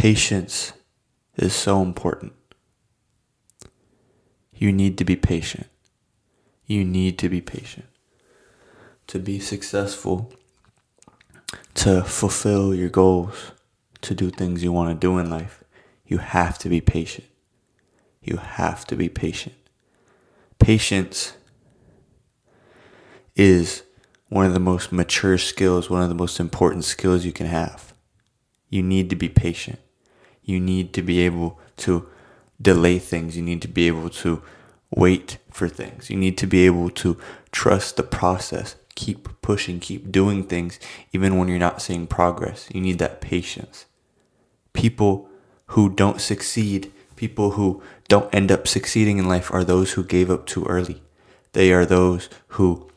Patience is so important. You need to be patient. You need to be patient. To be successful, to fulfill your goals, to do things you want to do in life, you have to be patient. You have to be patient. Patience is one of the most mature skills, one of the most important skills you can have. You need to be patient. You need to be able to delay things. You need to be able to wait for things. You need to be able to trust the process. Keep pushing, keep doing things, even when you're not seeing progress. You need that patience. People who don't succeed, people who don't end up succeeding in life are those who gave up too early. They are those who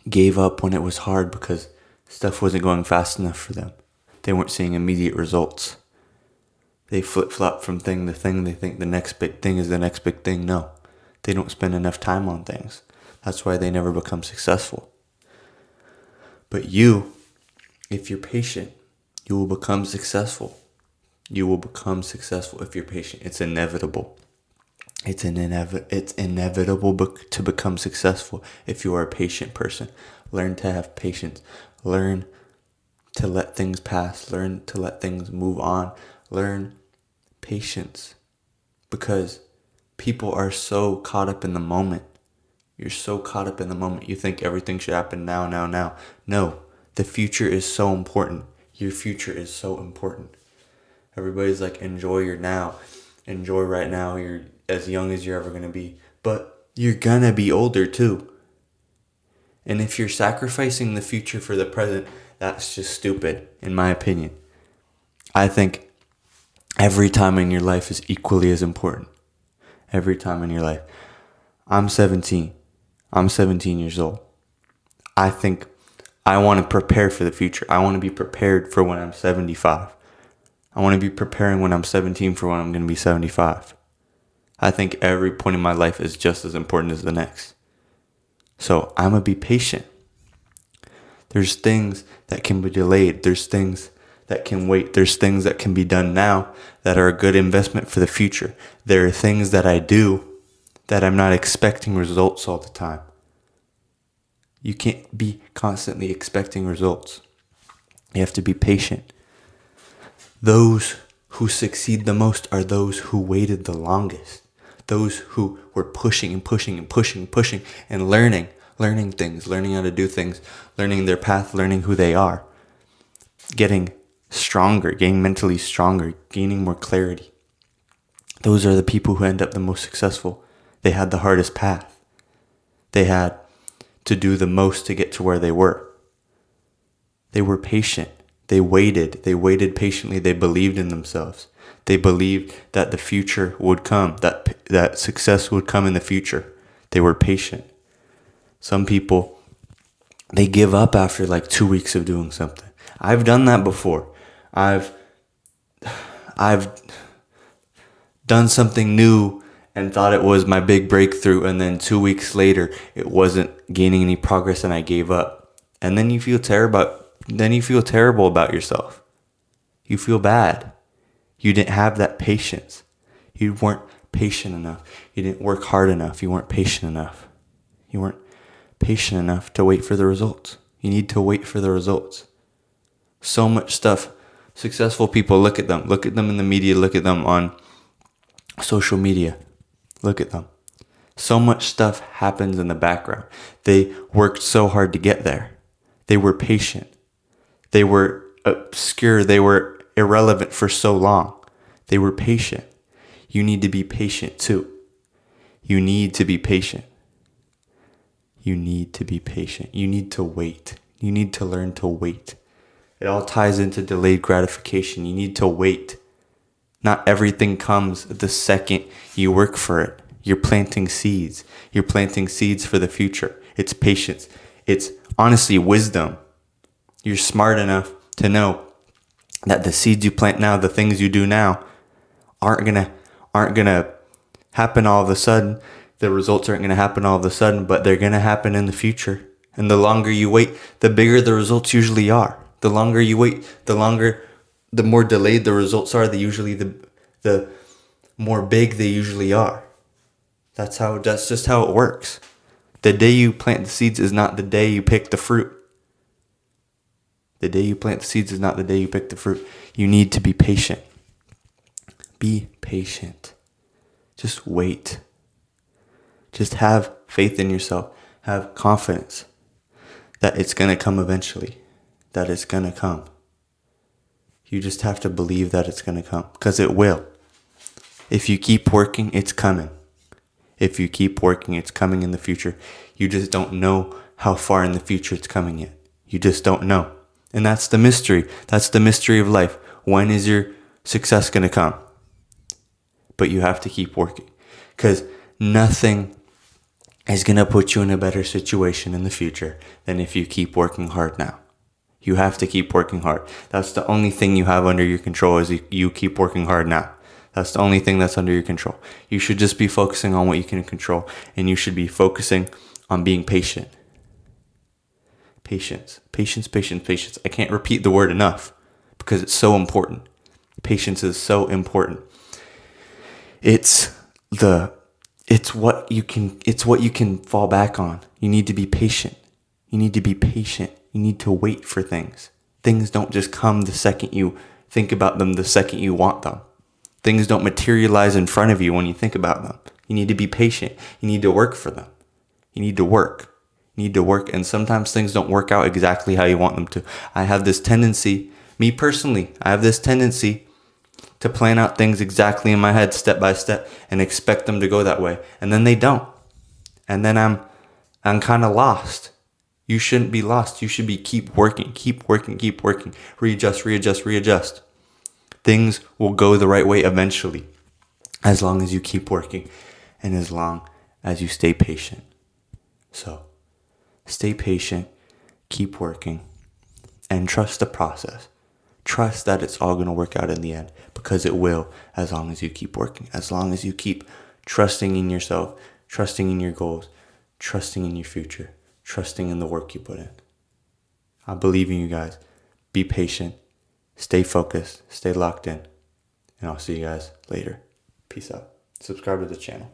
gave up when it was hard because stuff wasn't going fast enough for them. They weren't seeing immediate results. They flip-flop from thing to thing. They think the next big thing is the next big thing. No, they don't spend enough time on things. That's why they never become successful. But you, if you're patient, you will become successful. You will become successful if you're patient. It's inevitable. It's inevitable to become successful if you are a patient person. Learn to have patience. Learn to let things pass. Learn to let things move on. Learn patience. Because people are so caught up in the moment. You're so caught up in the moment. You think everything should happen now. No, the future is so important. Your future is so important. Everybody's like, enjoy your now. Enjoy right now. You're as young as you're ever going to be. But you're going to be older too. And if you're sacrificing the future for the present, that's just stupid, in my opinion. I think every time in your life is equally as important. Every time in your life. I'm 17 years old. I think I want to prepare for the future. I want to be prepared for when I'm 75. I want to be preparing when I'm 17 for when I'm going to be 75. I think every point in my life is just as important as the next. So I'm going to be patient. There's things that can be delayed. There's things that can wait. There's things that can be done now that are a good investment for the future. There are things that I do that I'm not expecting results all the time. You can't be constantly expecting results. You have to be patient. Those who succeed the most are those who waited the longest. Those who were pushing and learning things, learning how to do things, learning their path, learning who they are, getting stronger, getting mentally stronger, gaining more clarity. Those are the people who end up the most successful. They had the hardest path. They had to do the most to get to where they were. They were patient. They waited patiently. They believed in themselves. They believed that the future would come, that success would come in the future. They were patient. Some people, they give up after like 2 weeks of doing something. I've done that before. I've done something new and thought it was my big breakthrough, and then 2 weeks later it wasn't gaining any progress and I gave up. And then you feel terrible about yourself. You feel bad. You didn't have that patience. You weren't patient enough. You didn't work hard enough. You weren't patient enough. You weren't patient enough to wait for the results. You need to wait for the results. So much stuff. Successful people, look at them. Look at them in the media. Look at them on social media. Look at them. So much stuff happens in the background. They worked so hard to get there. They were patient. They were obscure. They were irrelevant for so long. They were patient. You need to be patient too. You need to be patient. You need to be patient. You need to wait. You need to learn to wait. It all ties into delayed gratification. You need to wait. Not everything comes the second you work for it. You're planting seeds. You're planting seeds for the future. It's patience. It's honestly wisdom. You're smart enough to know that the seeds you plant now, the things you do now, aren't gonna happen all of a sudden. The results aren't gonna happen all of a sudden, but they're gonna happen in the future. And the longer you wait, the bigger the results usually are. The longer you wait, the longer the more delayed the results are, the more big they usually are. That's just how it works. The day you plant the seeds is not the day you pick the fruit. The day you plant the seeds is not the day you pick the fruit. You need to be patient. Be patient. Just wait. Just have faith in yourself. Have confidence that it's going to come eventually. That it's going to come. You just have to believe that it's going to come, because it will. If you keep working, it's coming. If you keep working, it's coming in the future. You just don't know how far in the future it's coming yet. You just don't know. And that's the mystery. That's the mystery of life. When is your success going to come? But you have to keep working, because nothing is going to put you in a better situation in the future than if you keep working hard now. You have to keep working hard. That's the only thing you have under your control, is you keep working hard now. That's the only thing that's under your control. You should just be focusing on what you can control, and you should be focusing on being patient. Patience, patience, patience, patience. I can't repeat the word enough because it's so important. Patience is so important. It's what you can fall back on. You need to be patient. You need to be patient. You need to wait for things. Things don't just come the second you think about them, the second you want them. Things don't materialize in front of you when you think about them. You need to be patient. You need to work for them. You need to work. You need to work. And sometimes things don't work out exactly how you want them to. I have this tendency, me personally, to plan out things exactly in my head, step by step, and expect them to go that way. And then they don't. And then I'm kind of lost. You shouldn't be lost. You should be keep working. Readjust. Things will go the right way eventually, as long as you keep working and as long as you stay patient. So stay patient, keep working, and trust the process. Trust that it's all going to work out in the end, because it will, as long as you keep working, as long as you keep trusting in yourself, trusting in your goals, trusting in your future, trusting in the work you put in. I believe in you guys. Be patient, stay focused, stay locked in, and I'll see you guys later. Peace out. Subscribe to the channel.